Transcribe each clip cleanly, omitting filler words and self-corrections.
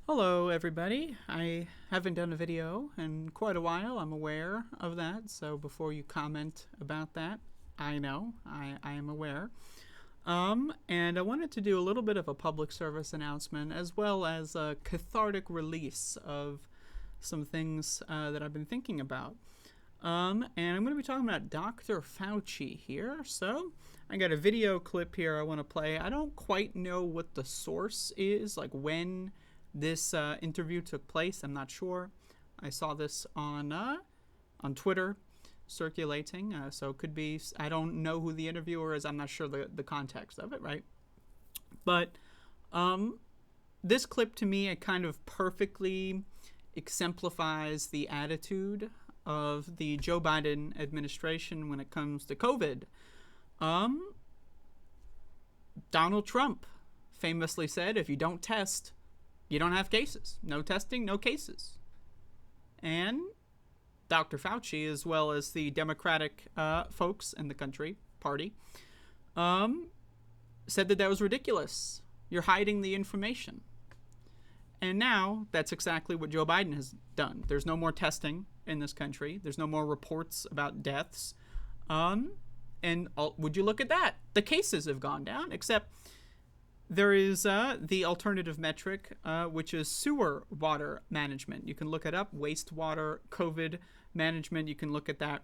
Hello everybody. I haven't done a video in quite a while. I'm aware of that. So before you comment about that, I know. I am aware. And I wanted to do a little bit of a public service announcement as well as a cathartic release of some things that I've been thinking about. And I'm going to be talking about Dr. Fauci here. So I got a video clip here I want to play. I don't quite know what the source is, like when this interview took place. I'm not sure. I saw this on Twitter circulating, so it could be, I don't know who the interviewer is. I'm not sure the context of it, right? But this clip to me, it kind of perfectly exemplifies the attitude of the Joe Biden administration when it comes to COVID. Donald Trump famously said, if you don't test, you don't have cases. No testing, no cases. And Dr. Fauci, as well as the Democratic folks in the party, said that was ridiculous. You're hiding the information. And now that's exactly what Joe Biden has done. There's no more testing in this country. There's no more reports about deaths. And would you look at that? The cases have gone down, except there is the alternative metric, which is sewer water management. You can look it up, wastewater COVID management. You can look at that,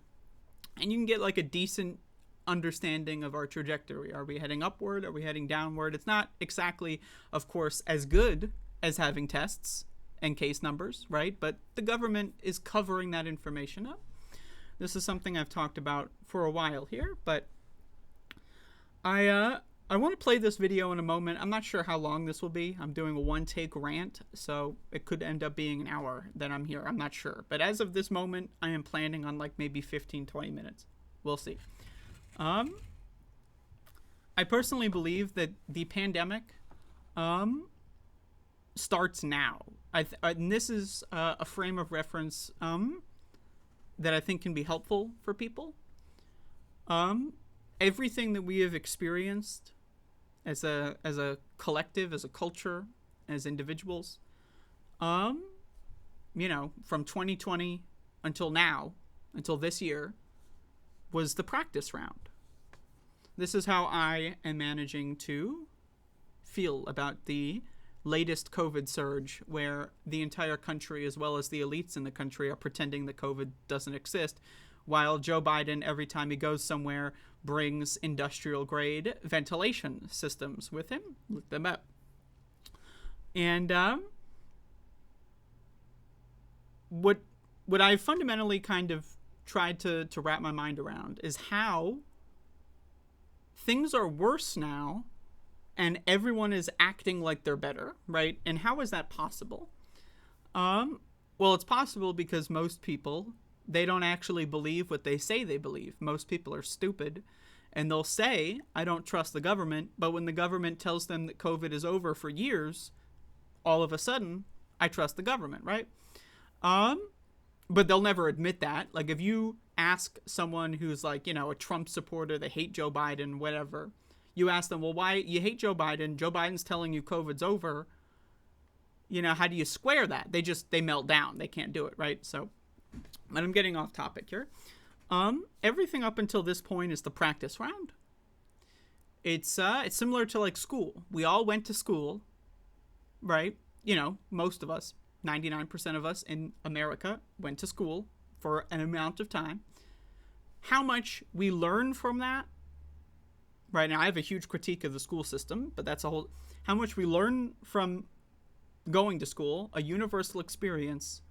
and you can get like a decent understanding of our trajectory. Are we heading upward? Are we heading downward? It's not exactly, of course, as good as having tests and case numbers, right? But the government is covering that information up. This is something I've talked about for a while here, but I want to play this video in a moment. I'm not sure how long this will be. I'm doing a one-take rant, so it could end up being an hour that I'm here. I'm not sure. But as of this moment, I am planning on like maybe 15, 20 minutes. We'll see. I personally believe that the pandemic starts now. And this is a frame of reference that I think can be helpful for people. Everything that we have experienced as a collective, as a culture, as individuals, from 2020 until now, until this year, was the practice round. This is how I am managing to feel about the latest COVID surge, where the entire country, as well as the elites in the country, are pretending that COVID doesn't exist, while Joe Biden, every time he goes somewhere, brings industrial-grade ventilation systems with him. Look them up. And what I fundamentally kind of tried to wrap my mind around is how things are worse now and everyone is acting like they're better, right? And how is that possible? Well, it's possible because most people, they don't actually believe what they say they believe. Most people are stupid, and they'll say, I don't trust the government, but when the government tells them that COVID is over for years, all of a sudden, I trust the government, right? But they'll never admit that. Like, if you ask someone who's like, a Trump supporter, they hate Joe Biden, whatever, you ask them, well, why you hate Joe Biden? Joe Biden's telling you COVID's over. How do you square that? They melt down. They can't do it, right? So, but I'm getting off topic here. Everything up until this point is the practice round. It's similar to like school. We all went to school, right? Most of us, 99% of us in America went to school for an amount of time. How much we learn from that, right? Now I have a huge critique of the school system, but that's how much we learn from going to school, a universal experience,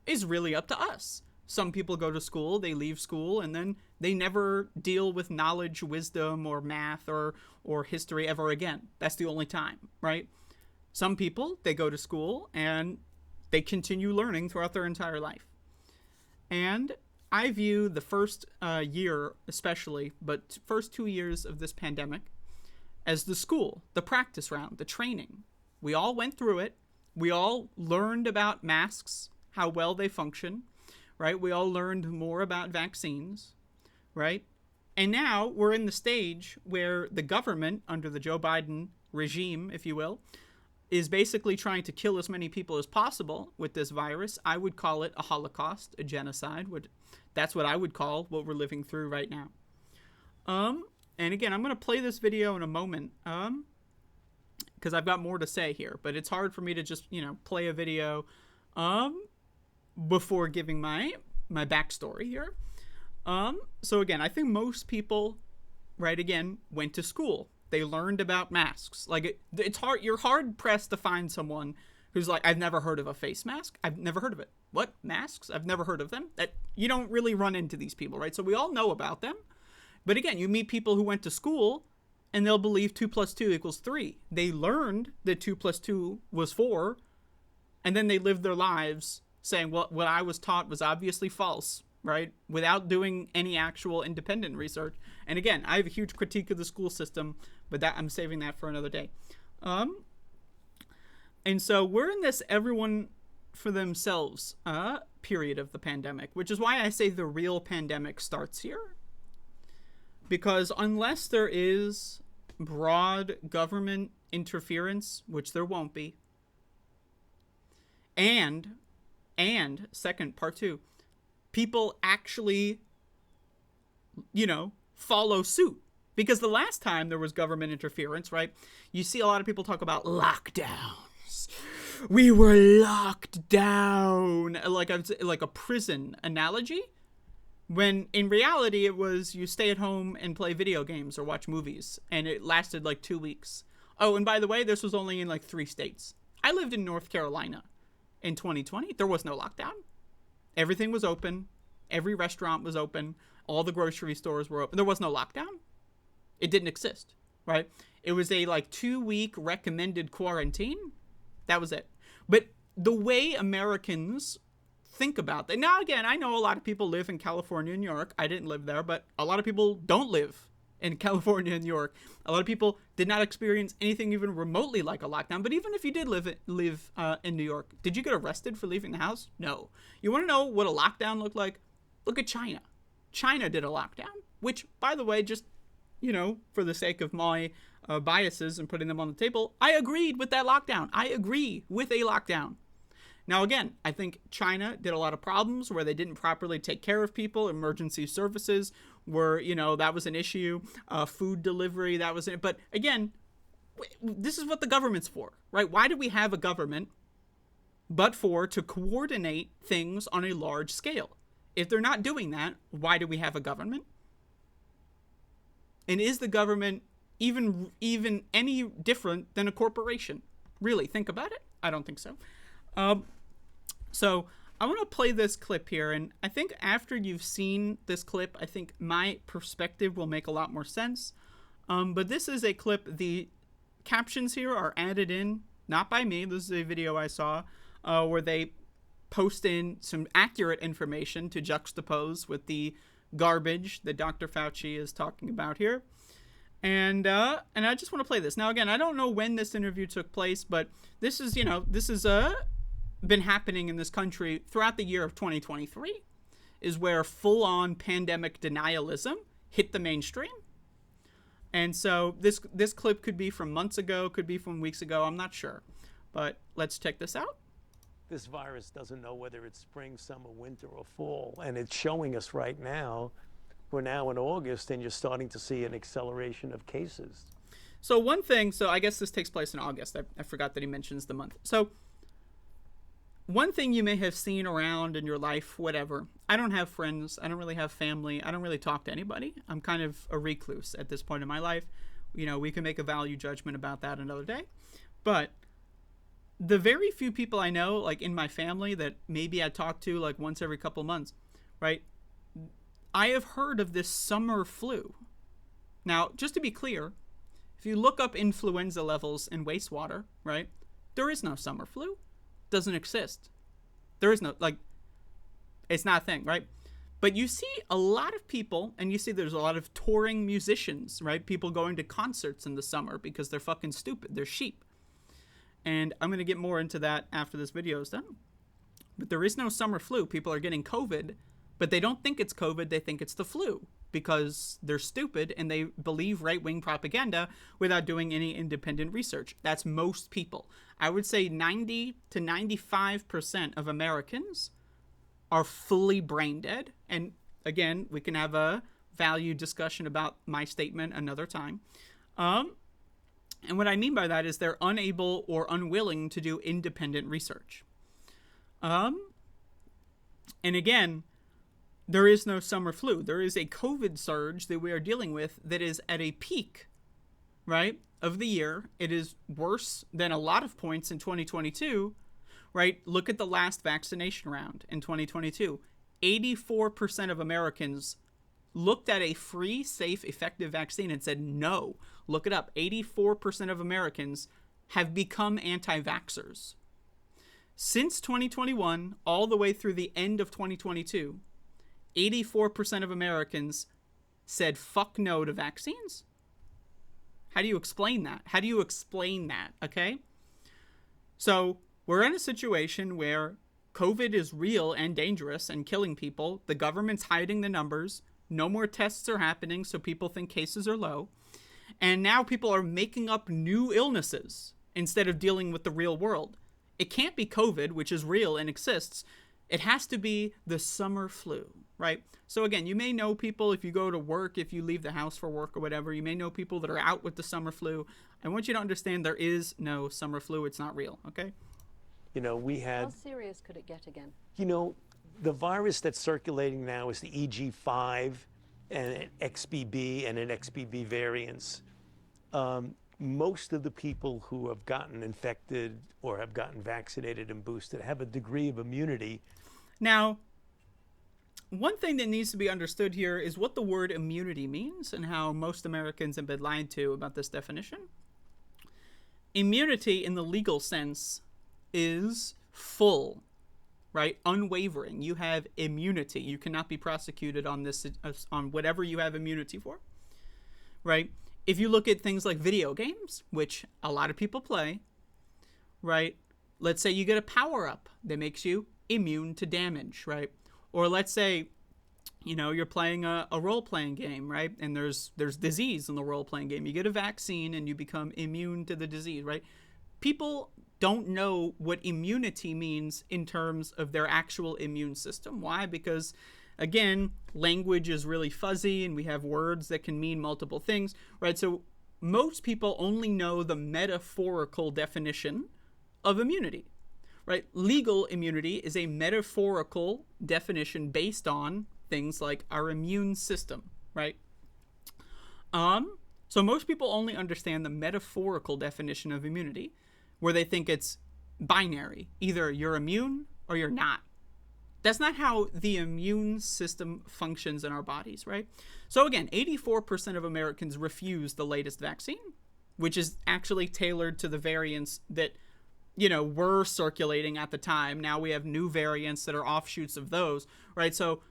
is really up to us. Some people go to school, they leave school, and then they never deal with knowledge, wisdom, or math, or history ever again. That's the only time, right? Some people, they go to school, and they continue learning throughout their entire life. And I view the first year especially, but first 2 years of this pandemic, as the school, the practice round, the training. We all went through it. We all learned about masks, how well they function, right? We all learned more about vaccines, right? And now we're in the stage where the government, under the Joe Biden regime, if you will, is basically trying to kill as many people as possible with this virus. I would call it a holocaust, a genocide. That's what I would call what we're living through right now. And again, I'm going to play this video in a moment, because I've got more to say here, but it's hard for me to just, play a video, before giving my backstory here. So again, I think most people, right, again, went to school. They learned about masks. Like, it's hard. You're hard pressed to find someone who's like, I've never heard of a face mask. I've never heard of it. What? Masks? I've never heard of them. That you don't really run into these people, right? So we all know about them. But again, you meet people who went to school and they'll believe 2 + 2 = 3. They learned that 2 + 2 was 4. And then they lived their lives saying, well, what I was taught was obviously false, right? Without doing any actual independent research. And again, I have a huge critique of the school system, but I'm saving that for another day. And so we're in this everyone for themselves period of the pandemic, which is why I say the real pandemic starts here. Because unless there is broad government interference, which there won't be, and second, part 2, people actually, follow suit. Because the last time there was government interference, right, you see a lot of people talk about lockdowns. We were locked down, like a prison analogy, when in reality it was you stay at home and play video games or watch movies, and it lasted like 2 weeks. Oh, and by the way, this was only in like 3 states. I lived in North Carolina in 2020. There was no lockdown. Everything was open. Every restaurant was open. All the grocery stores were open. There was no lockdown. It didn't exist, right? It was a 2-week recommended quarantine. That was it. But the way Americans think about that. Now, again, I know a lot of people live in California and New York. I didn't live there, but a lot of people don't live in California and New York. A lot of people did not experience anything even remotely like a lockdown. But even if you did live in New York, did you get arrested for leaving the house? No. You want to know what a lockdown looked like? Look at China. China did a lockdown, which, by the way, just, for the sake of my biases and putting them on the table, I agreed with that lockdown. I agree with a lockdown. Now, again, I think China did a lot of problems where they didn't properly take care of people. Emergency services were, that was an issue. Food delivery, that was it. But again, this is what the government's for, right? Why do we have a government but to coordinate things on a large scale? If they're not doing that, why do we have a government? And is the government even any different than a corporation? Really, think about it. I don't think so. So I want to play this clip here, and I think after you've seen this clip, I think my perspective will make a lot more sense. But this is a clip. The captions here are added in, not by me. This is a video I saw where they post in some accurate information to juxtapose with the garbage that Dr. Fauci is talking about here. And I just want to play this. Now, again, I don't know when this interview took place, but this is been happening in this country throughout the year of 2023, is where full-on pandemic denialism hit the mainstream. And so this clip could be from months ago, could be from weeks ago, I'm not sure. But let's check this out. This virus doesn't know whether it's spring, summer, winter, or fall. And it's showing us right now, we're now in August, and you're starting to see an acceleration of cases. So one thing, I guess this takes place in August. I forgot that he mentions the month. So one thing you may have seen around in your life, whatever. I don't have friends. I don't really have family. I don't really talk to anybody. I'm kind of a recluse at this point in my life. We can make a value judgment about that another day. But the very few people I know, like in my family, that maybe I talk to like once every couple months, right? I have heard of this summer flu. Now, just to be clear, if you look up influenza levels in wastewater, right, there is no summer flu. Doesn't exist. There is no, it's not a thing, right? But you see a lot of people, and you see there's a lot of touring musicians, right? People going to concerts in the summer because they're fucking stupid. They're sheep. And I'm going to get more into that after this video is done. But there is no summer flu. People are getting COVID, but they don't think it's COVID. They think it's the flu. because they're stupid and they believe right-wing propaganda without doing any independent research. That's most people. I would say 90 to 95% of Americans are fully brain dead. And again, we can have a value discussion about my statement another time. And what I mean by that is they're unable or unwilling to do independent research. And again, there is no summer flu. There is a COVID surge that we are dealing with that is at a peak, right, of the year. It is worse than a lot of points in 2022, right? Look at the last vaccination round in 2022. 84% of Americans looked at a free, safe, effective vaccine and said no. Look it up. 84% of Americans have become anti-vaxxers. Since 2021, all the way through the end of 2022, 84% of Americans said fuck no to vaccines. How do you explain that? How do you explain that? Okay? So we're in a situation where COVID is real and dangerous and killing people. The government's hiding the numbers. No more tests are happening, so people think cases are low. And now people are making up new illnesses instead of dealing with the real world. It can't be COVID, which is real and exists. It has to be the summer flu, right? So again, you may know people if you go to work, if you leave the house for work or whatever, you may know people that are out with the summer flu. I want you to understand there is no summer flu. It's not real, okay? You know, we had... How serious could it get again? You know, the virus that's circulating now is the EG5 and an XBB and an XBB variants. Most of the people who have gotten infected or have gotten vaccinated and boosted have a degree of immunity. Now, one thing that needs to be understood here is what the word immunity means and how most Americans have been lied to about this definition. Immunity in the legal sense is full, right? Unwavering. You have immunity. You cannot be prosecuted on this, on whatever you have immunity for, right? If you look at things like video games, which a lot of people play, right? Let's say you get a power-up that makes you immune to damage, right? Or let's say, you know, you're playing a role-playing game, right? And there's disease in the role-playing game. You get a vaccine and you become immune to the disease, right? People don't know what immunity means in terms of their actual immune system. Why? Because again, language is really fuzzy and we have words that can mean multiple things, right? So most people only know the metaphorical definition of immunity, right? Legal immunity is a metaphorical definition based on things like our immune system, right? So most people only understand the metaphorical definition of immunity, where they think it's binary. Either you're immune or you're not. That's not how the immune system functions in our bodies, right? So again, 84% of Americans refuse the latest vaccine, which is actually tailored to the variants that, you know, were circulating at the time. Now we have new variants that are offshoots of those, right? So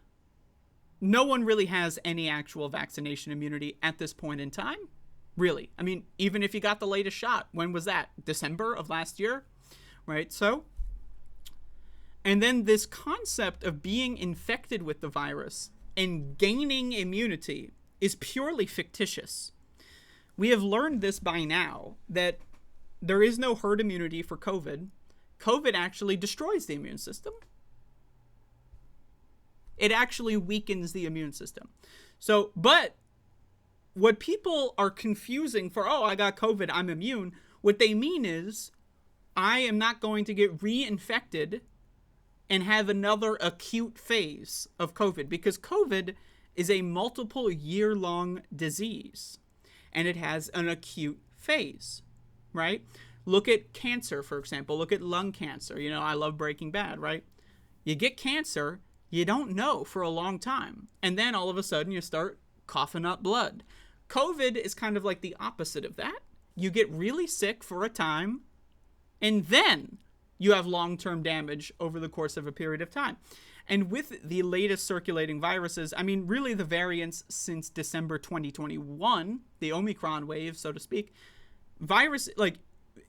no one really has any actual vaccination immunity at this point in time, really. I mean, even if you got the latest shot, when was that? December of last year, right? So, and then this concept of being infected with the virus and gaining immunity is purely fictitious. We have learned this by now, that there is no herd immunity for COVID. COVID actually destroys the immune system. It actually weakens the immune system. So, but what people are confusing for, oh, I got COVID, I'm immune, what they mean is, I am not going to get reinfected and have another acute phase of COVID, because COVID is a multiple year-long disease and it has an acute phase, right? Look at cancer, for example. Look at lung cancer. You know, I love Breaking Bad, right? You get cancer, you don't know for a long time, and then all of a sudden you start coughing up blood. COVID is kind of like the opposite of that. You get really sick for a time, and then you have long-term damage over the course of a period of time. And with the latest circulating viruses, I mean, really the variants since December 2021, the Omicron wave, so to speak, virus, like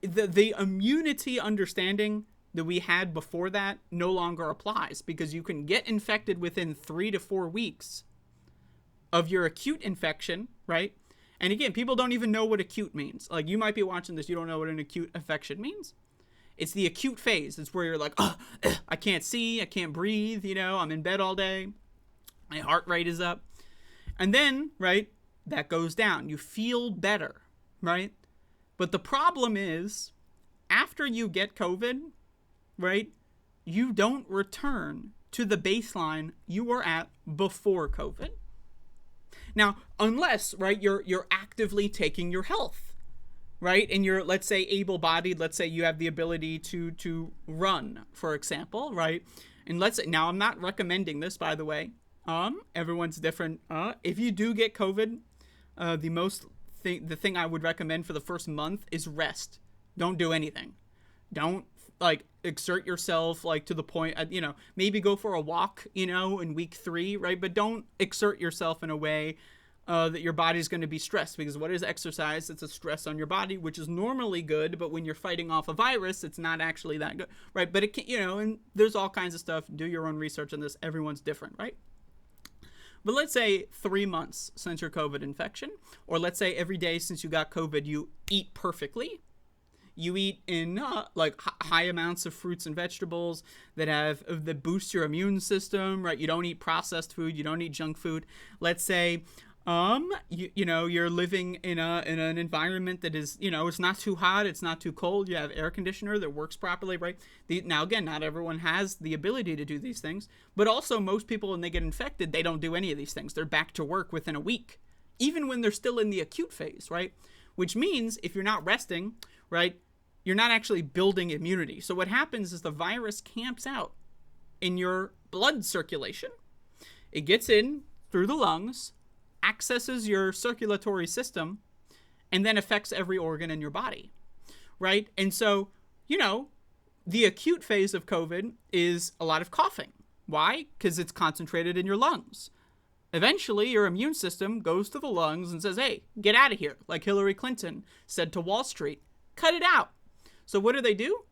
the immunity understanding that we had before that no longer applies, because you can get infected within 3 to 4 weeks of your acute infection, right? And again, people don't even know what acute means. Like, you might be watching this, you don't know what an acute infection means. It's the acute phase. It's where you're like, oh, I can't see, I can't breathe, I'm in bed all day, my heart rate is up. And then, right, that goes down. You feel better, right? But the problem is, after you get COVID, right, you don't return to the baseline you were at before COVID. Now, unless, right, you're actively taking your health, right, and you're, let's say, able-bodied, let's say you have the ability to run, for example, right, and let's say, now I'm not recommending this, by the way, everyone's different. If you do get COVID, the thing I would recommend for the first month is rest. Don't do anything. Don't exert yourself to the point, maybe go for a walk, in week 3, right? But don't exert yourself in a way that your body's going to be stressed, because what is exercise? It's a stress on your body, which is normally good, but when you're fighting off a virus, it's not actually that good, right? But it can, and there's all kinds of stuff. Do your own research on this. Everyone's different, right? But let's say 3 months since your COVID infection, or let's say every day since you got COVID, you eat perfectly. You eat in high amounts of fruits and vegetables that boost your immune system, right? You don't eat processed food. You don't eat junk food. Let's say, you're living in an environment that is, it's not too hot. It's not too cold. You have air conditioner that works properly, right? Now, again, not everyone has the ability to do these things, but also most people, when they get infected, they don't do any of these things. They're back to work within a week, even when they're still in the acute phase, right? Which means if you're not resting, right, you're not actually building immunity. So what happens is the virus camps out in your blood circulation. It gets in through the lungs, accesses your circulatory system, and then affects every organ in your body, right? And so, the acute phase of COVID is a lot of coughing. Why? Because it's concentrated in your lungs. Eventually, your immune system goes to the lungs and says, hey, get out of here. Like Hillary Clinton said to Wall Street, cut it out. So what do?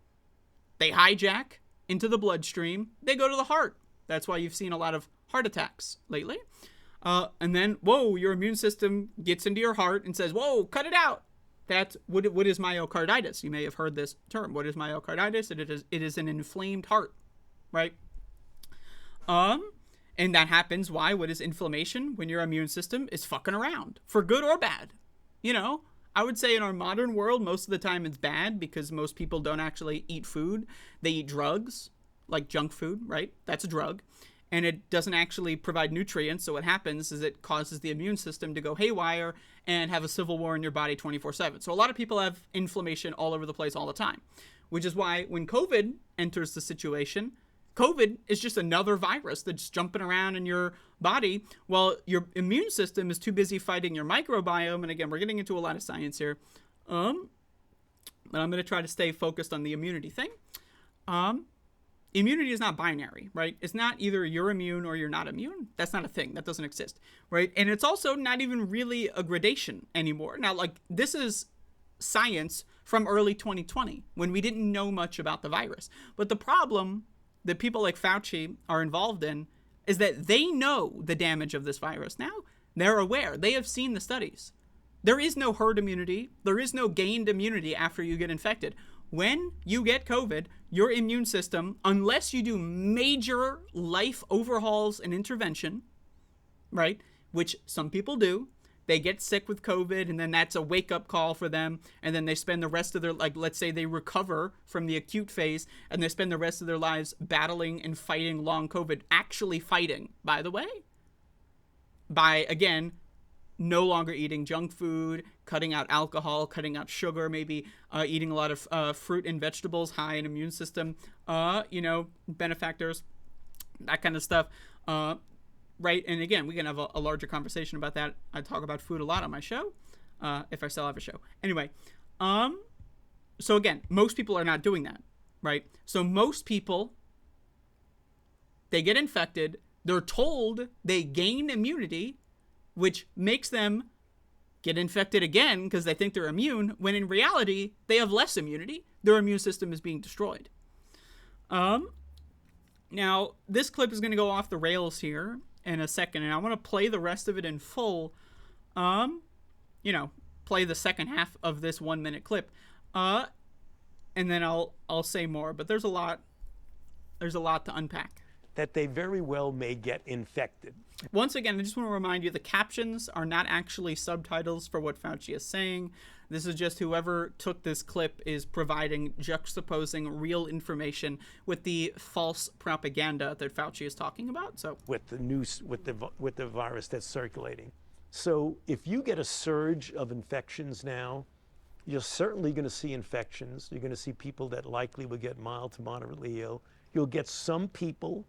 They hijack into the bloodstream. They go to the heart. That's why you've seen a lot of heart attacks lately. And then, whoa, your immune system gets into your heart and says, whoa, cut it out. That's what is myocarditis. You may have heard this term. What is myocarditis? It is an inflamed heart, right? And that happens. Why? What is inflammation? When your immune system is fucking around, for good or bad. I would say in our modern world, most of the time it's bad, because most people don't actually eat food. They eat drugs, like junk food, right? That's a drug. And it doesn't actually provide nutrients. So what happens is it causes the immune system to go haywire and have a civil war in your body 24/7. So a lot of people have inflammation all over the place all the time, which is why when COVID enters the situation, COVID is just another virus that's jumping around in your body while your immune system is too busy fighting your microbiome. And again, we're getting into a lot of science here. But I'm going to try to stay focused on the immunity thing. Immunity is not binary, right? It's not either you're immune or you're not immune. That's not a thing. That doesn't exist, right? And it's also not even really a gradation anymore. Now, this is science from early 2020, when we didn't know much about the virus. But the problem that people like Fauci are involved in is that they know the damage of this virus now. They're aware. They have seen the studies. There is no herd immunity. There is no gained immunity after you get infected. When you get COVID, your immune system, unless you do major life overhauls and intervention, right, which some people do, they get sick with COVID, and then that's a wake-up call for them, and then they spend the rest of their, let's say they recover from the acute phase, and they spend the rest of their lives battling and fighting long COVID, actually fighting, by the way, by, again, no longer eating junk food, cutting out alcohol, cutting out sugar, maybe eating a lot of fruit and vegetables, high in immune system, benefactors, that kind of stuff, right? And again, we can have a larger conversation about that. I talk about food a lot on my show, if I still have a show. Anyway, so again, most people are not doing that, right? So most people, they get infected, they're told they gain immunity, which makes them get infected again because they think they're immune, when in reality, they have less immunity. Their immune system is being destroyed. Now, this clip is going to go off the rails here, in a second, and I want to play the rest of it in full. Play the second half of this 1 minute clip, and then I'll say more. But there's a lot to unpack. That they very well may get infected. Once again, I just want to remind you the captions are not actually subtitles for what Fauci is saying. This is just whoever took this clip is providing, juxtaposing real information with the false propaganda that Fauci is talking about. So with the news, with the virus that's circulating. So if you get a surge of infections now, you're certainly going to see infections. You're going to see people that likely will get mild to moderately ill. You'll get some people,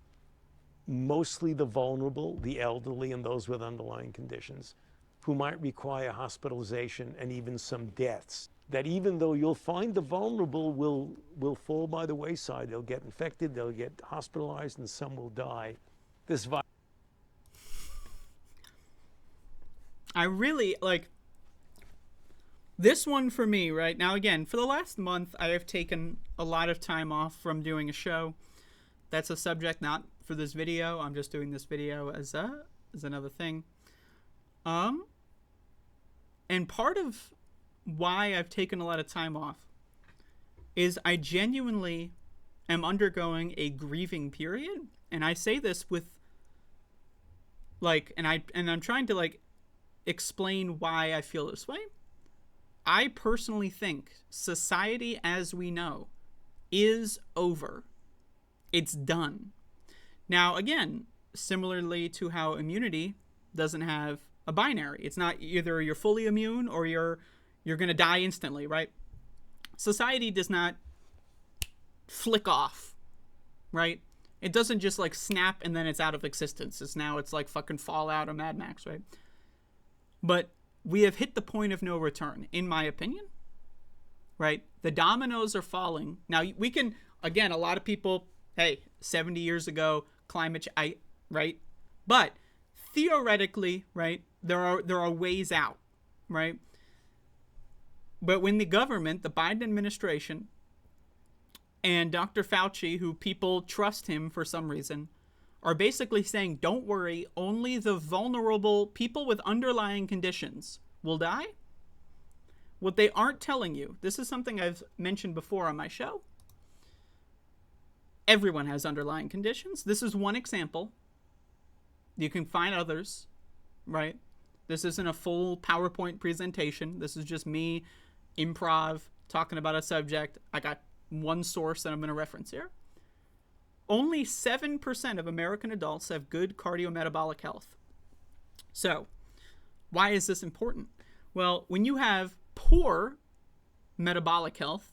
mostly the vulnerable, the elderly, and those with underlying conditions, who might require hospitalization and even some deaths. That even though you'll find the vulnerable will fall by the wayside, they'll get infected, they'll get hospitalized, and some will die. This virus. I really like this one for me right now. Again, for the last month, I have taken a lot of time off from doing a show. That's a subject not for this video. I'm just doing this video as another thing. And part of why I've taken a lot of time off is I genuinely am undergoing a grieving period. And I say this with and I'm trying to explain why I feel this way. I personally think society as we know is over. It's done. Now, again, similarly to how immunity doesn't have a binary. It's not either you're fully immune or you're going to die instantly, right? Society does not flick off, right? It doesn't just snap and then it's out of existence. It's like fucking Fallout or Mad Max, right? But we have hit the point of no return, in my opinion, right? The dominoes are falling. Now, we can, again, a lot of people, hey, 70 years ago, climate change, right? But theoretically, right, there are ways out, right? But when the government, the Biden administration, and Dr. Fauci, who people trust him for some reason, are basically saying, don't worry, only the vulnerable people with underlying conditions will die. What they aren't telling you, this is something I've mentioned before on my show. Everyone has underlying conditions. This is one example. You can find others, right? This isn't a full PowerPoint presentation. This is just me, improv, talking about a subject. I got one source that I'm going to reference here. Only 7% of American adults have good cardiometabolic health. So, why is this important? Well, when you have poor metabolic health,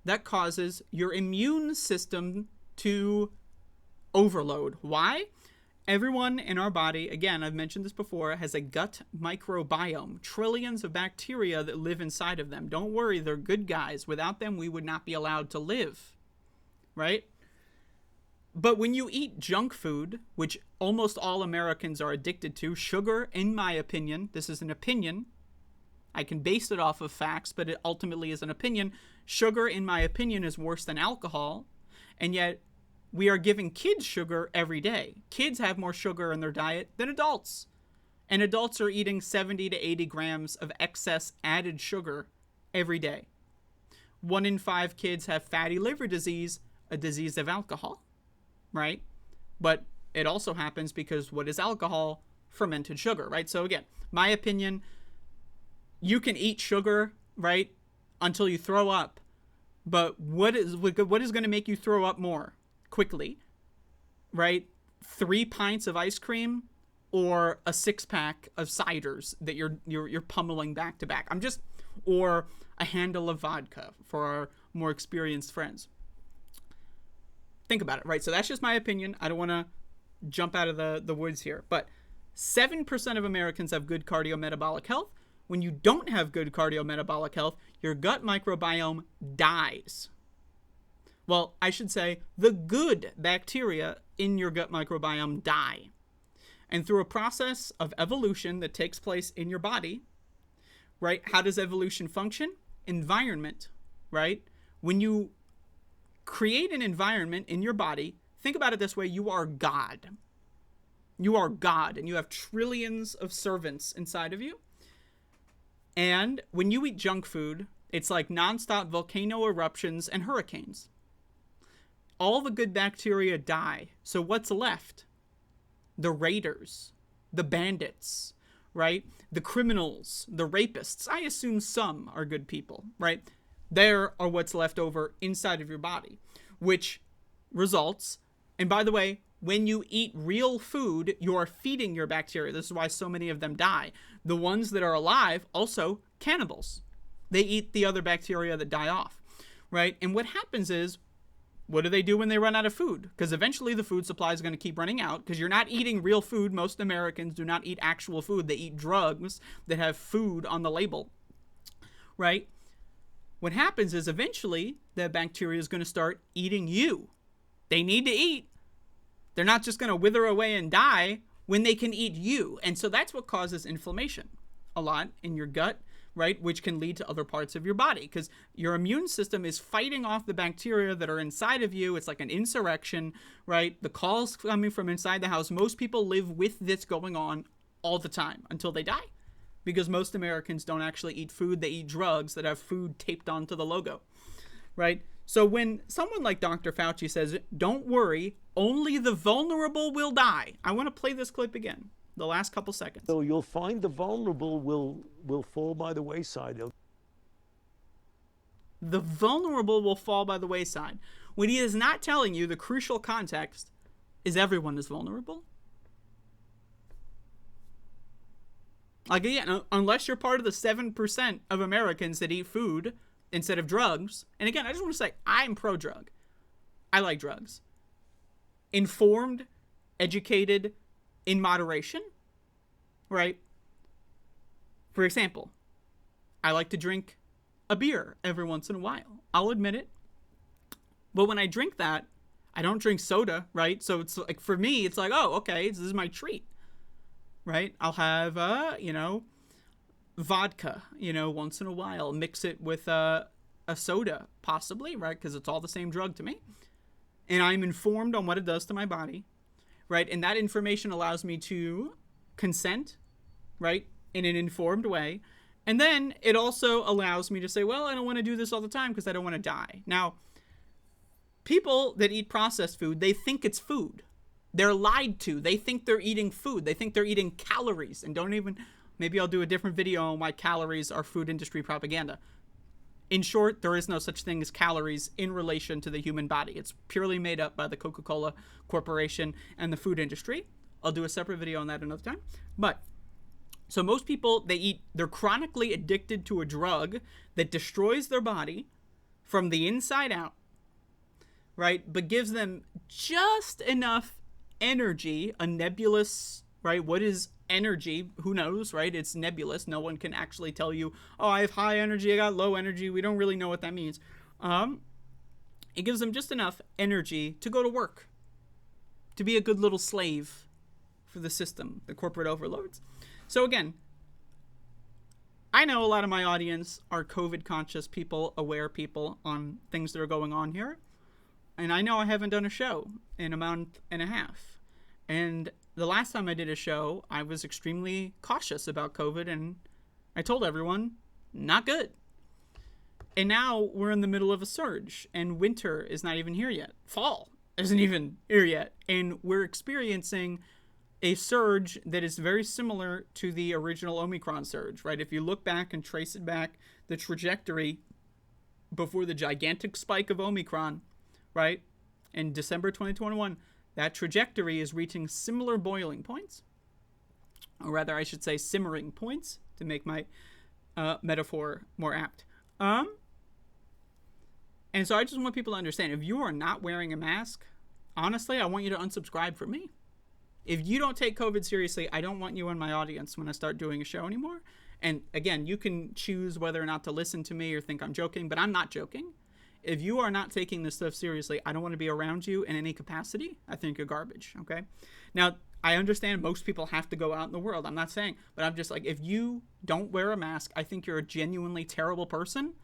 that causes your immune system to overload. Why? Everyone in our body, again, I've mentioned this before, has a gut microbiome. Trillions of bacteria that live inside of them. Don't worry, they're good guys. Without them, we would not be allowed to live. Right? But when you eat junk food, which almost all Americans are addicted to, sugar, in my opinion, this is an opinion. I can base it off of facts, but it ultimately is an opinion. Sugar, in my opinion, is worse than alcohol. And yet, we are giving kids sugar every day. Kids have more sugar in their diet than adults. And adults are eating 70 to 80 grams of excess added sugar every day. 1 in 5 kids have fatty liver disease, a disease of alcohol, right? But it also happens because what is alcohol? Fermented sugar, right? So again, my opinion, you can eat sugar, right, until you throw up. But what is going to make you throw up more quickly, right? 3 pints of ice cream or a 6-pack of ciders that you're pummeling back to back. Or a handle of vodka for our more experienced friends. Think about it, right? So that's just my opinion. I don't want to jump out of the woods here. But 7% of Americans have good cardiometabolic health. When you don't have good cardiometabolic health, your gut microbiome dies. Well, I should say the good bacteria in your gut microbiome die. And through a process of evolution that takes place in your body, right? How does evolution function? Environment, right? When you create an environment in your body, think about it this way, you are God. You are God, and you have trillions of servants inside of you. And when you eat junk food, it's like nonstop volcano eruptions and hurricanes. All the good bacteria die. So what's left? The raiders, the bandits, right? The criminals, the rapists. I assume some are good people, right? There are what's left over inside of your body, which results, and by the way, when you eat real food, you are feeding your bacteria. This is why so many of them die. The ones that are alive, also cannibals. They eat the other bacteria that die off, right? And what happens is, what do they do when they run out of food? Because eventually the food supply is going to keep running out because you're not eating real food. Most Americans do not eat actual food. They eat drugs that have food on the label, right? What happens is eventually the bacteria is going to start eating you. They need to eat. They're not just going to wither away and die when they can eat you. And so that's what causes inflammation a lot in your gut, right? Which can lead to other parts of your body because your immune system is fighting off the bacteria that are inside of you. It's like an insurrection, right? The calls coming from inside the house. Most people live with this going on all the time until they die because most Americans don't actually eat food. They eat drugs that have food taped onto the logo, right? So when someone like Dr. Fauci says, don't worry, only the vulnerable will die. I want to play this clip again, the last couple seconds. So you'll find the vulnerable will fall by the wayside. The vulnerable will fall by the wayside. When he is not telling you the crucial context is everyone is vulnerable. Like, again, unless you're part of the 7% of Americans that eat food instead of drugs. And again, I just want to say, I'm pro-drug. I like drugs. Informed, educated, in moderation, right? For example, I like to drink a beer every once in a while. I'll admit it. But when I drink that, I don't drink soda, right? So it's like, for me, it's like, oh, okay, this is my treat, right? I'll have, vodka, once in a while, mix it with a soda, possibly, right? Because it's all the same drug to me. And I'm informed on what it does to my body, right? And that information allows me to consent, right? In an informed way. And then it also allows me to say, well, I don't want to do this all the time because I don't want to die. Now, people that eat processed food, they think it's food. They're lied to. They think they're eating food. They think they're eating calories and don't even... Maybe I'll do a different video on why calories are food industry propaganda. In short, there is no such thing as calories in relation to the human body. It's purely made up by the Coca-Cola Corporation and the food industry. I'll do a separate video on that another time. But, so most people, they're chronically addicted to a drug that destroys their body from the inside out, right? But gives them just enough energy, a nebulous, right? What is energy? Who knows, right? It's nebulous. No one can actually tell you, oh, I have high energy, I got low energy. We don't really know what that means. It gives them just enough energy to go to work, to be a good little slave for the system, the corporate overlords. So again, I know a lot of my audience are COVID conscious people, aware people on things that are going on here. And I know I haven't done a show in a month and a half. And the last time I did a show, I was extremely cautious about COVID, and I told everyone, not good. And now we're in the middle of a surge, and winter is not even here yet. Fall isn't even here yet. And we're experiencing a surge that is very similar to the original Omicron surge, right? If you look back and trace it back, the trajectory before the gigantic spike of Omicron, right, in December 2021, that trajectory is reaching similar boiling points, or rather, I should say simmering points, to make my metaphor more apt. And so I just want people to understand, if you are not wearing a mask, honestly, I want you to unsubscribe from me. If you don't take COVID seriously, I don't want you in my audience when I start doing a show anymore. And again, you can choose whether or not to listen to me or think I'm joking, but I'm not joking. If you are not taking this stuff seriously, I don't want to be around you in any capacity. I think you're garbage, okay? Now, I understand most people have to go out in the world. I'm not saying, but I'm just like, if you don't wear a mask, I think you're a genuinely terrible person.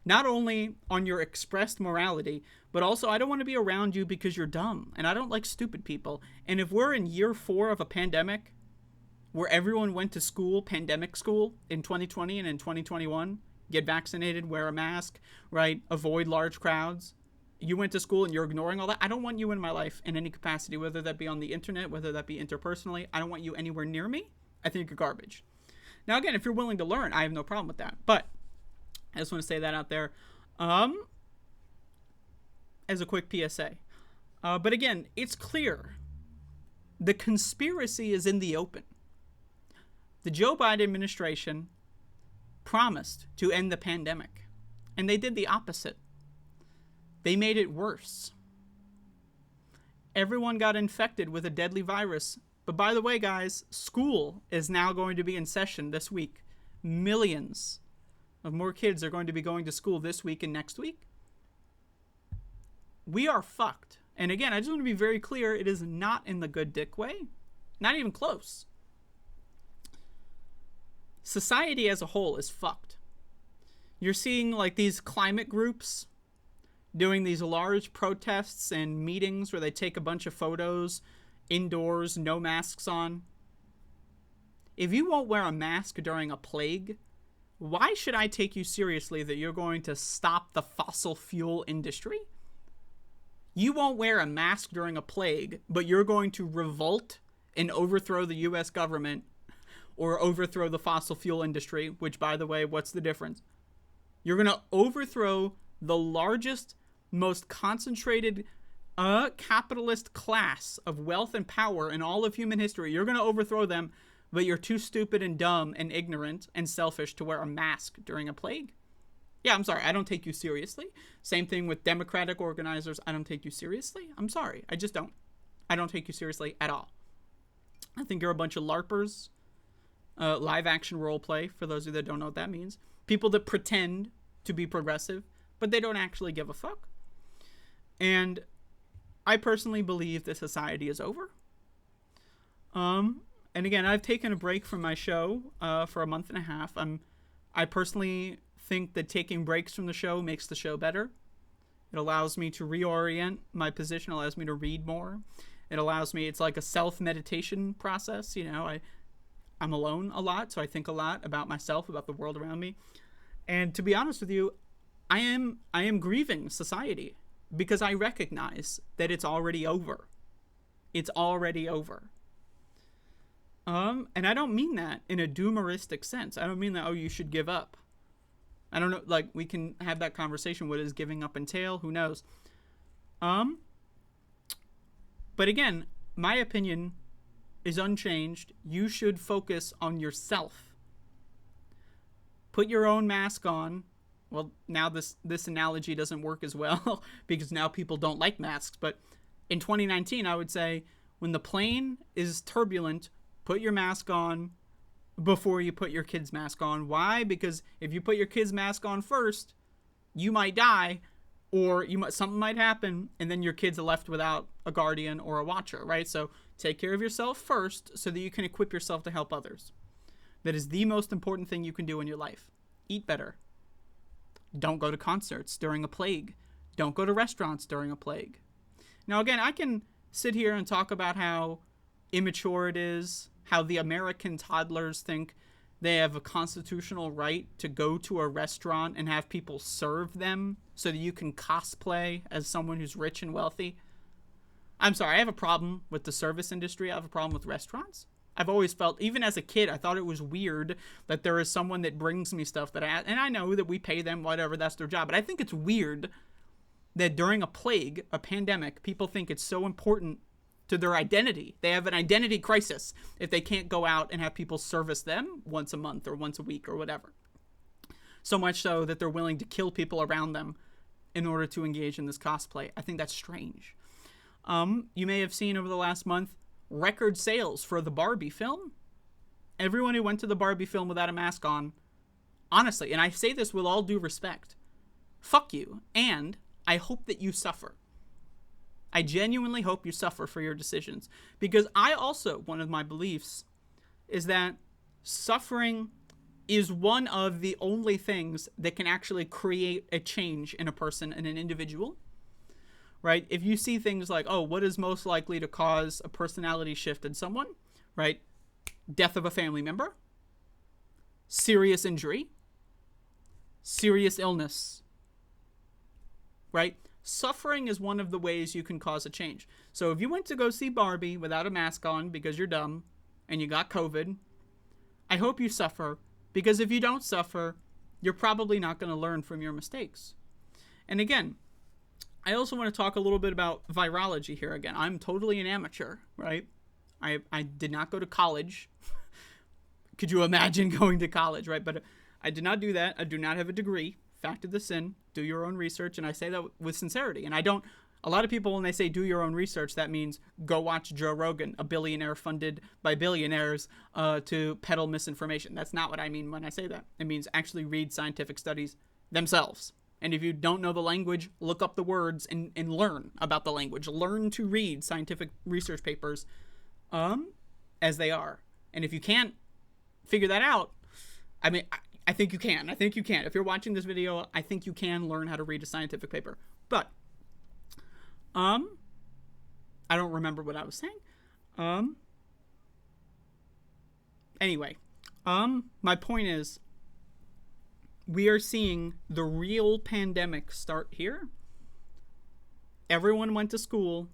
Not only on your expressed morality, but also I don't want to be around you because you're dumb. And I don't like stupid people. And if we're in year 4 of a pandemic, where everyone went to school, pandemic school, in 2020 and in 2021, get vaccinated, wear a mask, right? Avoid large crowds. You went to school and you're ignoring all that. I don't want you in my life in any capacity, whether that be on the internet, whether that be interpersonally. I don't want you anywhere near me. I think you're garbage. Now, again, if you're willing to learn, I have no problem with that. But I just want to say that out there as a quick PSA. But again, it's clear. The conspiracy is in the open. The Joe Biden administration promised to end the pandemic, and they did the opposite. They made it worse. Everyone got infected with a deadly virus. But by the way, guys, school is now going to be in session this week. Millions of more kids are going to be going to school this week and next week. We are fucked. And again, I just want to be very clear, it is not in the good dick way. Not even close. Society as a whole is fucked. You're seeing like these climate groups doing these large protests and meetings where they take a bunch of photos indoors, no masks on. If you won't wear a mask during a plague, why should I take you seriously that you're going to stop the fossil fuel industry? You won't wear a mask during a plague, but you're going to revolt and overthrow the U.S. government or overthrow the fossil fuel industry, which, by the way, what's the difference? You're going to overthrow the largest, most concentrated capitalist class of wealth and power in all of human history. You're going to overthrow them, but you're too stupid and dumb and ignorant and selfish to wear a mask during a plague? Yeah, I'm sorry. I don't take you seriously. Same thing with Democratic organizers. I don't take you seriously. I'm sorry. I just don't. I don't take you seriously at all. I think you're a bunch of LARPers. Live action role play, for those of you that don't know what that means. People that pretend to be progressive, but they don't actually give a fuck. And I personally believe that society is over. And again, I've taken a break from my show for a month and a half. I personally think that taking breaks from the show makes the show better. It allows me to reorient my position, allows me to read more. It allows me, it's like a self-meditation process. You know, I'm alone a lot, so I think a lot about myself, about the world around me. And to be honest with you, I am grieving society because I recognize that it's already over. It's already over. And I don't mean that in a doomeristic sense. I don't mean that, oh, you should give up. I don't know, like, we can have that conversation. What does giving up entail? Who knows? But again, my opinion is unchanged. You should focus on yourself. Put your own mask on. Well, now this analogy doesn't work as well because now people don't like masks. But in 2019, I would say when the plane is turbulent, put your mask on before you put your kid's mask on. Why? Because if you put your kid's mask on first, you might die, or something might happen, and then your kids are left without a guardian or a watcher, right? So take care of yourself first so that you can equip yourself to help others. That is the most important thing you can do in your life. Eat better. Don't go to concerts during a plague. Don't go to restaurants during a plague. Now, again, I can sit here and talk about how immature it is, how the American toddlers think they have a constitutional right to go to a restaurant and have people serve them so that you can cosplay as someone who's rich and wealthy. I'm sorry, I have a problem with the service industry. I have a problem with restaurants. I've always felt, even as a kid, I thought it was weird that there is someone that brings me stuff that and I know that we pay them, whatever, that's their job. But I think it's weird that during a plague, a pandemic, people think it's so important to their identity. They have an identity crisis if they can't go out and have people service them once a month or once a week or whatever. So much so that they're willing to kill people around them in order to engage in this cosplay. I think that's strange. You may have seen over the last month record sales for the Barbie film. Everyone who went to the Barbie film without a mask on, honestly, and I say this with all due respect, fuck you, and I hope that you suffer. I genuinely hope you suffer for your decisions, because I also, one of my beliefs is that suffering is one of the only things that can actually create a change in a person, in an individual, right? If you see things like, oh, what is most likely to cause a personality shift in someone, right? Death of a family member, serious injury, serious illness, right? Suffering is one of the ways you can cause a change. So if you went to go see Barbie without a mask on because you're dumb and you got COVID, I hope you suffer, because if you don't suffer, you're probably not going to learn from your mistakes. And again, I also want to talk a little bit about virology here again. I'm totally an amateur, right? I did not go to college. Could you imagine going to college, right? But I did not do that. I do not have a degree. Fact of the sin. Do your own research. And I say that with sincerity. And I don't, a lot of people, when they say do your own research, that means go watch Joe Rogan, a billionaire funded by billionaires to peddle misinformation. That's not what I mean when I say that. It means actually read scientific studies themselves. And if you don't know the language, look up the words and learn about the language. Learn to read scientific research papers as they are. And if you can't figure that out, I mean, I think you can. I think you can. If you're watching this video, I think you can learn how to read a scientific paper. But I don't remember what I was saying. Anyway, my point is, we are seeing the real pandemic start here. Everyone went to school.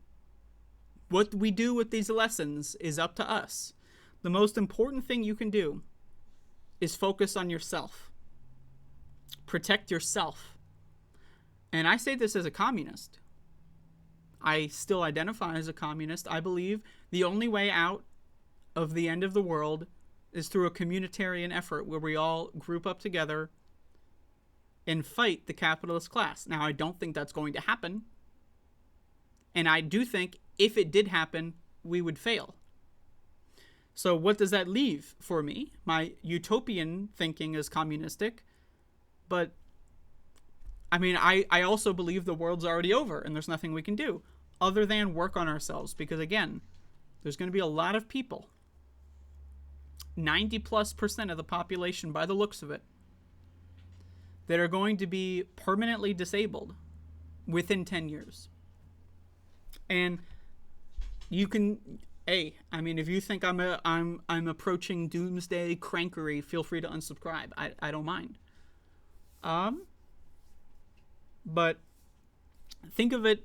What we do with these lessons is up to us. The most important thing you can do is focus on yourself. Protect yourself. And I say this as a communist. I still identify as a communist. I believe the only way out of the end of the world is through a communitarian effort where we all group up together and fight the capitalist class. Now, I don't think that's going to happen. And I do think if it did happen, we would fail. So what does that leave for me? My utopian thinking is communistic. But, I mean, I also believe the world's already over and there's nothing we can do other than work on ourselves. Because, again, there's going to be a lot of people, 90+% of the population by the looks of it, that are going to be permanently disabled within 10 years. And you can, I mean, if you think I'm approaching doomsday crankery, feel free to unsubscribe. I don't mind. But think of it.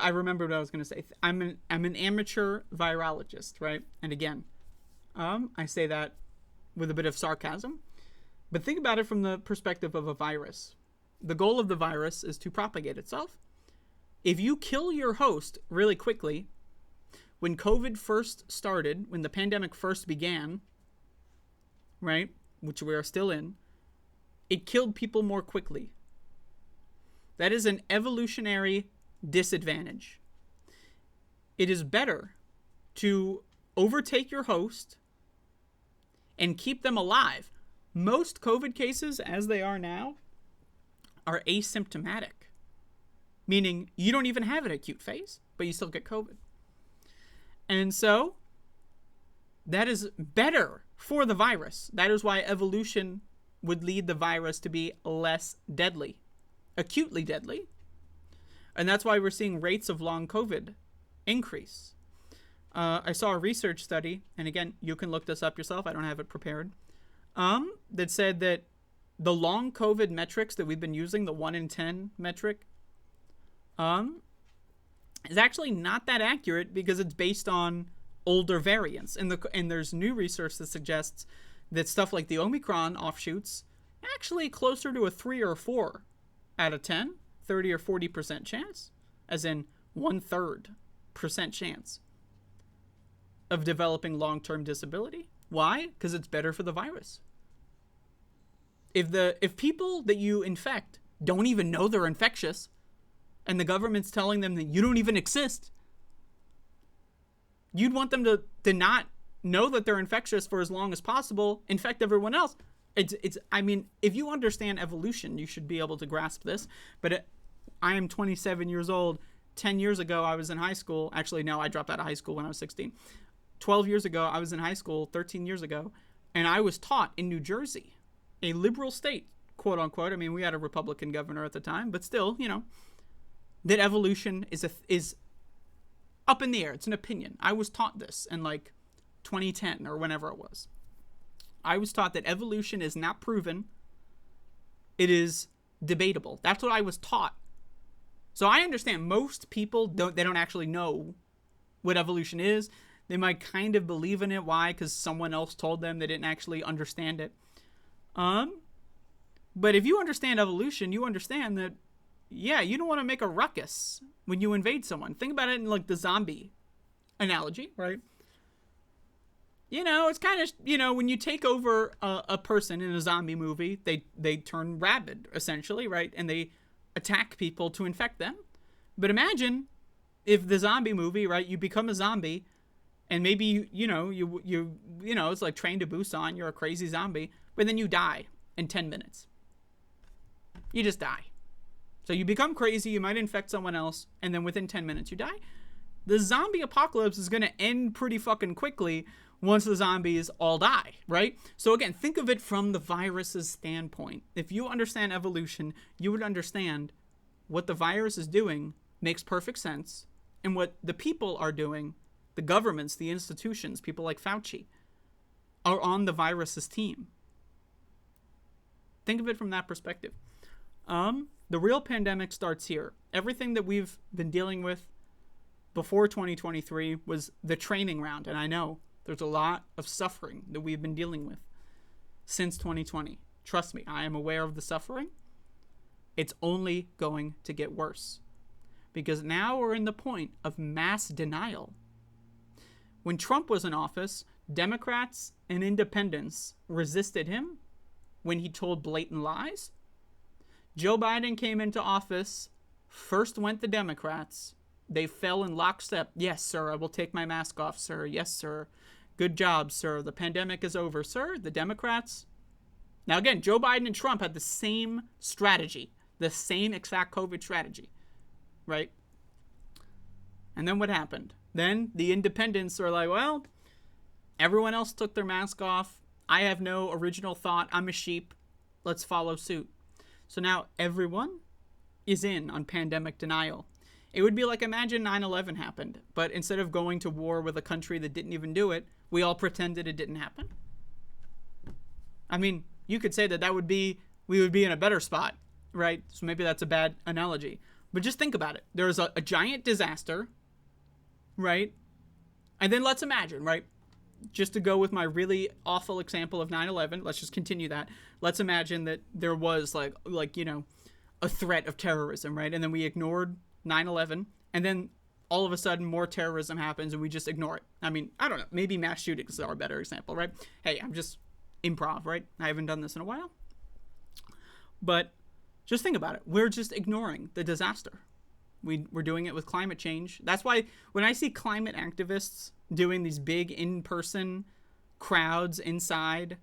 I remember what I was going to say. I'm an amateur virologist, right? And again, I say that with a bit of sarcasm. But think about it from the perspective of a virus. The goal of the virus is to propagate itself. If you kill your host really quickly, when COVID first started, when the pandemic first began, right, which we are still in, it killed people more quickly. That is an evolutionary disadvantage. It is better to overtake your host and keep them alive. Most COVID cases, as they are now, are asymptomatic, meaning you don't even have an acute phase, but you still get COVID. And so that is better for the virus. That is why evolution would lead the virus to be less deadly, acutely deadly. And that's why we're seeing rates of long COVID increase. I saw a research study, and again, you can look this up yourself. I don't have it prepared. That said that the long COVID metrics that we've been using, the 1 in 10 metric, is actually not that accurate because it's based on older variants. And there's new research that suggests that stuff like the Omicron offshoots actually closer to a 3 or 4 out of 10, 30 or 40% chance, as in 1/3% chance of developing long-term disability. Why? Because it's better for the virus. If people that you infect don't even know they're infectious, and the government's telling them that you don't even exist, you'd want them to not know that they're infectious for as long as possible, infect everyone else. I mean, if you understand evolution, you should be able to grasp this. But I am 27 years old. 10 years ago, I was in high school. Actually, no, I dropped out of high school when I was 16. 12 years ago, I was in high school. 13 years ago, And I was taught in New Jersey, a liberal state, quote unquote. I mean, we had a Republican governor at the time, but still, that evolution is up in the air. It's an opinion. I was taught this in like 2010 or whenever it was. I was taught that evolution is not proven. It is debatable. That's what I was taught. So I understand most people don't actually know what evolution is. They might kind of believe in it. Why? Because someone else told them. They didn't actually understand it. But if you understand evolution, you understand that, yeah, you don't want to make a ruckus when you invade someone. Think about it in like the zombie analogy, right? It's kind of, when you take over a person in a zombie movie, they turn rabid, essentially, right? And they attack people to infect them. But imagine if the zombie movie, right, you become a zombie, and maybe, it's like Train to Busan, you're a crazy zombie, but then you die in 10 minutes. You just die. So you become crazy, you might infect someone else, and then within 10 minutes you die. The zombie apocalypse is going to end pretty fucking quickly once the zombies all die, right? So again, think of it from the virus's standpoint. If you understand evolution, you would understand what the virus is doing makes perfect sense, and what the people are doing, the governments, the institutions, people like Fauci, are on the virus's team. Think of it from that perspective. The real pandemic starts here. Everything that we've been dealing with before 2023 was the training round, and I know there's a lot of suffering that we've been dealing with since 2020. Trust me, I am aware of the suffering. It's only going to get worse because now we're in the point of mass denial. When Trump was in office, Democrats and independents resisted him when he told blatant lies. Joe Biden came into office, first went the Democrats. They fell in lockstep. Yes, sir, I will take my mask off, sir. Yes, sir. Good job, sir. The pandemic is over, sir. The Democrats. Now, again, Joe Biden and Trump had the same strategy, the same exact COVID strategy, right? And then what happened? Then the independents are like, well, everyone else took their mask off. I have no original thought. I'm a sheep. Let's follow suit. So now everyone is in on pandemic denial. It would be like, imagine 9/11 happened, but instead of going to war with a country that didn't even do it, we all pretended it didn't happen. I mean, you could say that we would be in a better spot, right? So maybe that's a bad analogy. But just think about it. There's a giant disaster, right? And then let's imagine, right? Just to go with my really awful example of 9/11, let's just continue that. Let's imagine that there was like a threat of terrorism, right? And then we ignored 9/11, and then all of a sudden more terrorism happens and we just ignore it. I mean, I don't know. Maybe mass shootings are a better example, right? Hey, I'm just improv, right? I haven't done this in a while. But just think about it. We're just ignoring the disaster. We're doing it with climate change. That's why when I see climate activists doing these big in-person crowds inside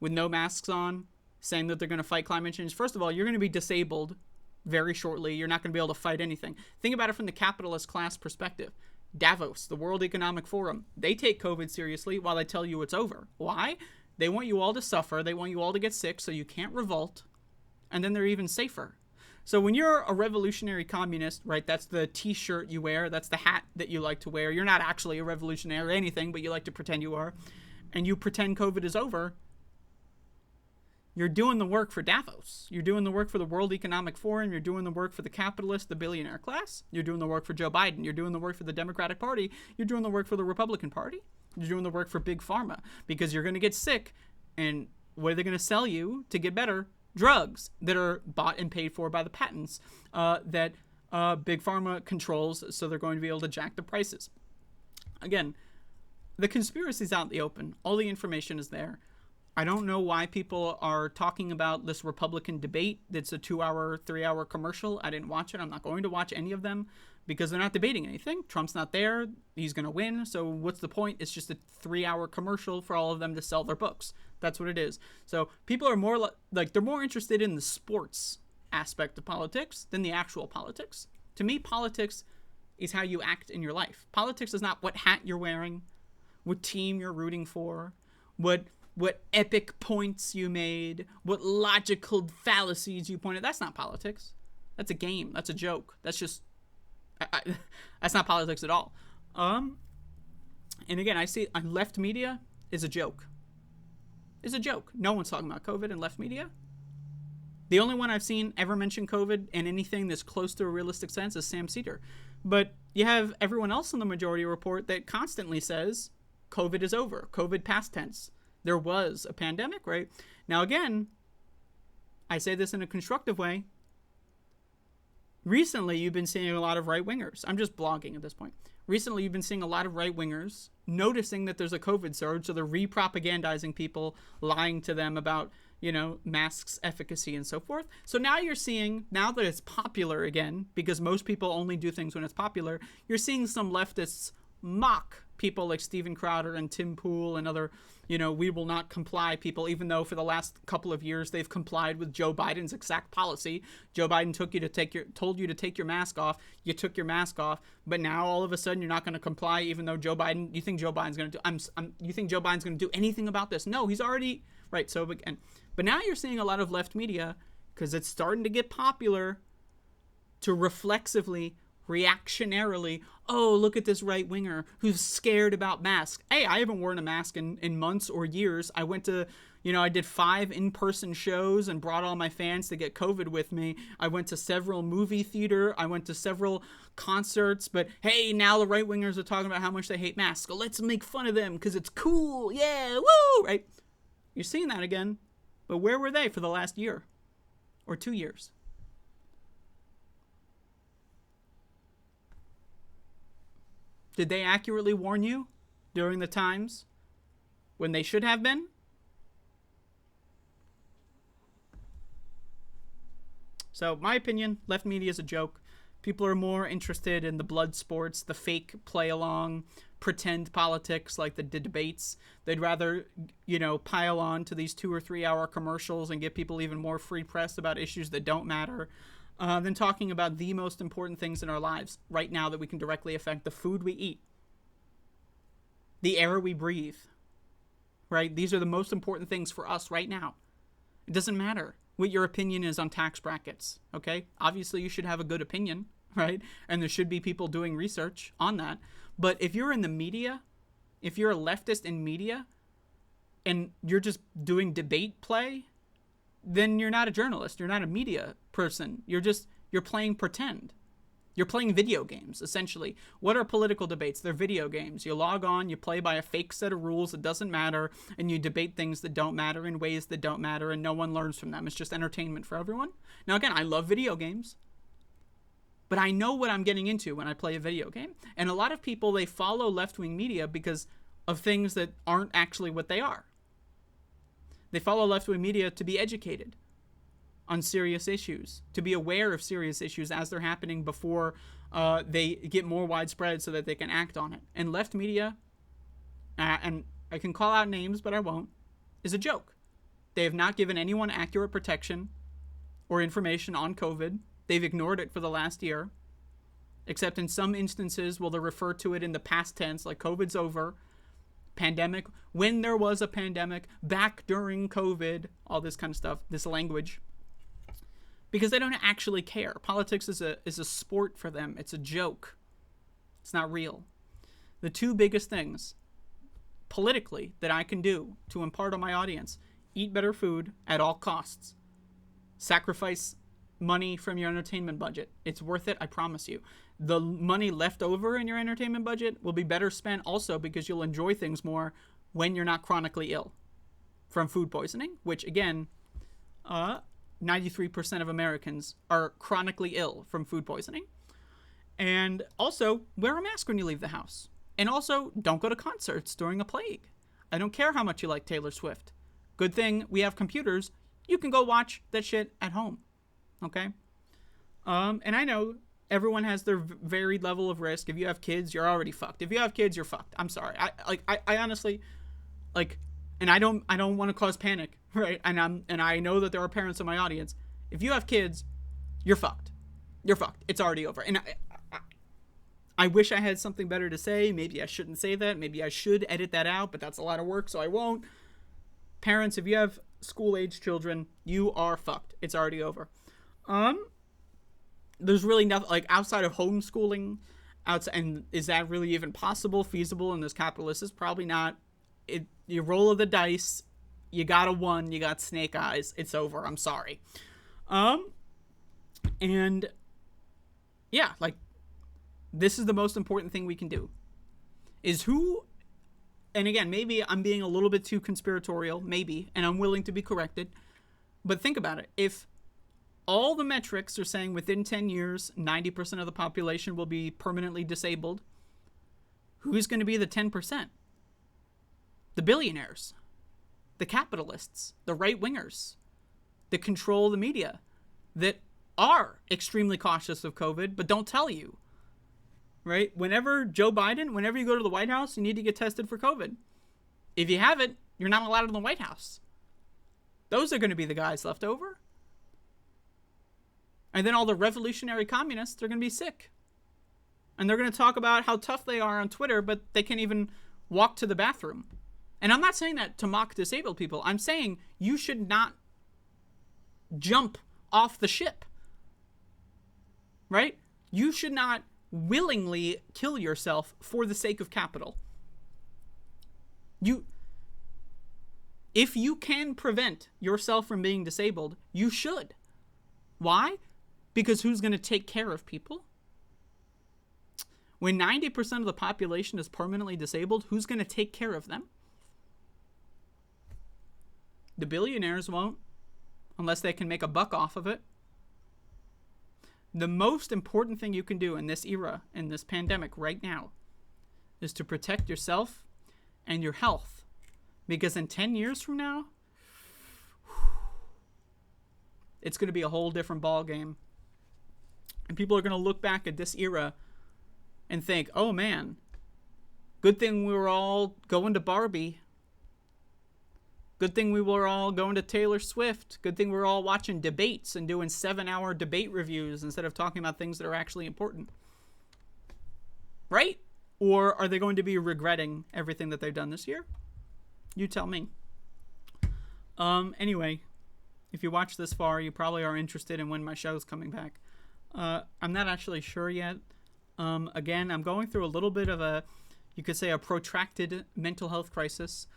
with no masks on, saying that they're going to fight climate change, first of all, you're going to be disabled very shortly. You're not going to be able to fight anything. Think about it from the capitalist class perspective. Davos, the World Economic Forum, they take COVID seriously while they tell you it's over. Why? They want you all to suffer. They want you all to get sick so you can't revolt. And then they're even safer. So when you're a revolutionary communist, right, that's the t-shirt you wear, that's the hat that you like to wear. You're not actually a revolutionary or anything, but you like to pretend you are. And you pretend COVID is over. You're doing the work for Davos. You're doing the work for the World Economic Forum. You're doing the work for the capitalist, the billionaire class. You're doing the work for Joe Biden. You're doing the work for the Democratic Party. You're doing the work for the Republican Party. You're doing the work for Big Pharma because you're going to get sick. And what are they going to sell you to get better? Drugs that are bought and paid for by the patents that Big Pharma controls, so they're going to be able to jack the prices. Again, the conspiracy's out in the open. All the information is there. I don't know why people are talking about this Republican debate that's a 2-hour, 3-hour commercial. I didn't watch it. I'm not going to watch any of them because they're not debating anything. Trump's not there. He's going to win. So what's the point? It's just a 3-hour commercial for all of them to sell their books. That's what it is. So people are more like they're more interested in the sports aspect of politics than the actual politics. To me, politics is how you act in your life. Politics is not what hat you're wearing, what team you're rooting for, what what epic points you made, what logical fallacies you pointed. That's not politics. That's a game. That's a joke. That's just, that's not politics at all. And again, I see left media is a joke. Is a joke. No one's talking about COVID in left media. The only one I've seen ever mention COVID in anything that's close to a realistic sense is Sam Cedar. But you have everyone else in the majority report that constantly says COVID is over. COVID past tense. There was a pandemic, right? Now, again, I say this in a constructive way. Recently, you've been seeing a lot of right-wingers. I'm just blogging at this point. Recently, you've been seeing a lot of right-wingers noticing that there's a COVID surge, so they're re-propagandizing people, lying to them about, masks' efficacy and so forth. So now you're seeing, now that it's popular again, because most people only do things when it's popular, you're seeing some leftists mock people like Steven Crowder and Tim Pool and other, we will not comply people, even though for the last couple of years they've complied with Joe Biden's exact policy. Joe Biden told you to take your mask off. You took your mask off, but now all of a sudden you're not going to comply, even though you think Joe Biden's going to do. You think Joe Biden's going to do anything about this? No, he's already right. So again, but now you're seeing a lot of left media because it's starting to get popular to reflexively, reactionarily, oh, look at this right winger who's scared about masks. Hey, I haven't worn a mask in months or years. I went to, I did 5 in-person shows and brought all my fans to get COVID with me. I went to several movie theater. I went to several concerts. But hey, now the right wingers are talking about how much they hate masks. So let's make fun of them because it's cool. Yeah, woo, right? You're seeing that again. But where were they for the last year or 2 years? Did they accurately warn you during the times when they should have been? So, my opinion, left media is a joke. People are more interested in the blood sports, the fake play along, pretend politics like the debates. They'd rather, pile on to these 2 or 3 hour commercials and give people even more free press about issues that don't matter. Than talking about the most important things in our lives right now that we can directly affect: the food we eat, the air we breathe, right? These are the most important things for us right now. It doesn't matter what your opinion is on tax brackets, okay? Obviously, you should have a good opinion, right? And there should be people doing research on that. But if you're in the media, if you're a leftist in media, and you're just doing debate play, then you're not a journalist. You're not a media person. You're playing pretend. You're playing video games, essentially. What are political debates? They're video games. You log on, you play by a fake set of rules that doesn't matter, and you debate things that don't matter in ways that don't matter, and no one learns from them. It's just entertainment for everyone. Now, again, I love video games, but I know what I'm getting into when I play a video game. And a lot of people, they follow left-wing media because of things that aren't actually what they are. They follow left-wing media to be educated on serious issues, to be aware of serious issues as they're happening before they get more widespread so that they can act on it. And left media, and I can call out names, but I won't, is a joke. They have not given anyone accurate protection or information on COVID. They've ignored it for the last year, except in some instances will they refer to it in the past tense, like COVID's over. Pandemic, when there was a pandemic, back during COVID, all this kind of stuff, this language, because they don't actually care. Politics is a sport for them. It's a joke. It's not real. The 2 biggest things politically that I can do to impart on my audience: eat better food at all costs, sacrifice money from your entertainment budget. It's worth it, I promise you. The money left over in your entertainment budget will be better spent also because you'll enjoy things more when you're not chronically ill from food poisoning, which again, 93% of Americans are chronically ill from food poisoning. And also, wear a mask when you leave the house. And also, don't go to concerts during a plague. I don't care how much you like Taylor Swift. Good thing we have computers. You can go watch that shit at home. Okay? And I know everyone has their varied level of risk. If you have kids, you're already fucked. If you have kids, you're fucked. I'm sorry. I honestly, and I don't want to cause panic, right? And I know that there are parents in my audience. If you have kids, you're fucked. You're fucked. It's already over. And I wish I had something better to say. Maybe I shouldn't say that. Maybe I should edit that out, but that's a lot of work, so I won't. Parents, if you have school-age children, you are fucked. It's already over. There's really nothing, like, outside of homeschooling, and is that really even possible, feasible in this capitalist system? Probably not. You roll the dice, you got a 1, you got snake eyes, it's over. I'm sorry. And yeah, like, this is the most important thing we can do. Is who, and again, maybe I'm being a little bit too conspiratorial, maybe, and I'm willing to be corrected, but think about it. If all the metrics are saying within 10 years, 90% of the population will be permanently disabled, who's going to be the 10%? The billionaires, the capitalists, the right-wingers that control the media, that are extremely cautious of COVID, but don't tell you, right? Whenever you go to the White House, you need to get tested for COVID. If you haven't, you're not allowed in the White House. Those are going to be the guys left over. And then all the revolutionary communists are going to be sick. And they're going to talk about how tough they are on Twitter, but they can't even walk to the bathroom. And I'm not saying that to mock disabled people. I'm saying you should not jump off the ship. Right? You should not willingly kill yourself for the sake of capital. If you can prevent yourself from being disabled, you should. Why? Because who's going to take care of people? When 90% of the population is permanently disabled, who's going to take care of them? The billionaires won't, unless they can make a buck off of it. The most important thing you can do in this era, in this pandemic right now, is to protect yourself and your health. Because in 10 years from now, it's going to be a whole different ball game. And people are going to look back at this era and think, oh man, good thing we were all going to Barbie. Good thing we were all going to Taylor Swift. Good thing we were all watching debates and doing 7-hour debate reviews instead of talking about things that are actually important. Right? Or are they going to be regretting everything that they've done this year? You tell me. Anyway, if you watch this far, you probably are interested in when my show's coming back. I'm not actually sure yet. Again, I'm going through a little bit of you could say a protracted mental health crisis.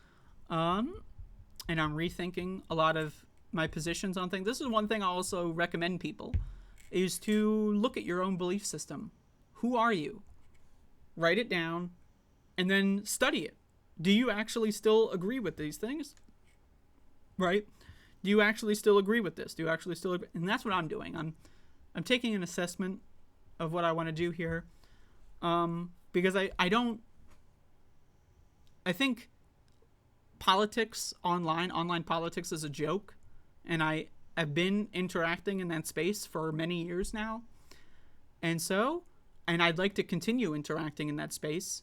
And I'm rethinking a lot of my positions on things. This is one thing I also recommend people, is to look at your own belief system. Who are you? Write it down and then study it. Do you actually still agree with these things? Right? Do you actually still agree with this? Do you actually still agree? And that's what I'm doing. I'm taking an assessment of what I want to do here. Because I think politics online politics is a joke, and I have been interacting in that space for many years now, and I'd like to continue interacting in that space.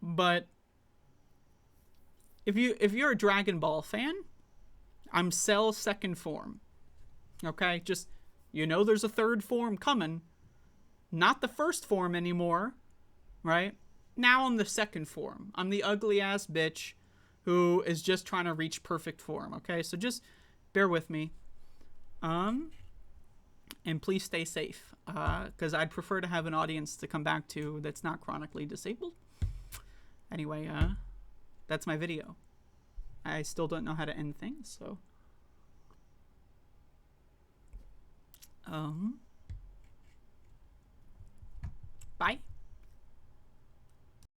But if you're a Dragon Ball fan, I'm Cell second form. Okay, just there's a third form coming, not the first form anymore, right? Now I'm the second form. I'm the ugly ass bitch who is just trying to reach perfect form, okay? So just bear with me. And please stay safe, because I'd prefer to have an audience to come back to that's not chronically disabled. Anyway, that's my video. I still don't know how to end things, so... Bye.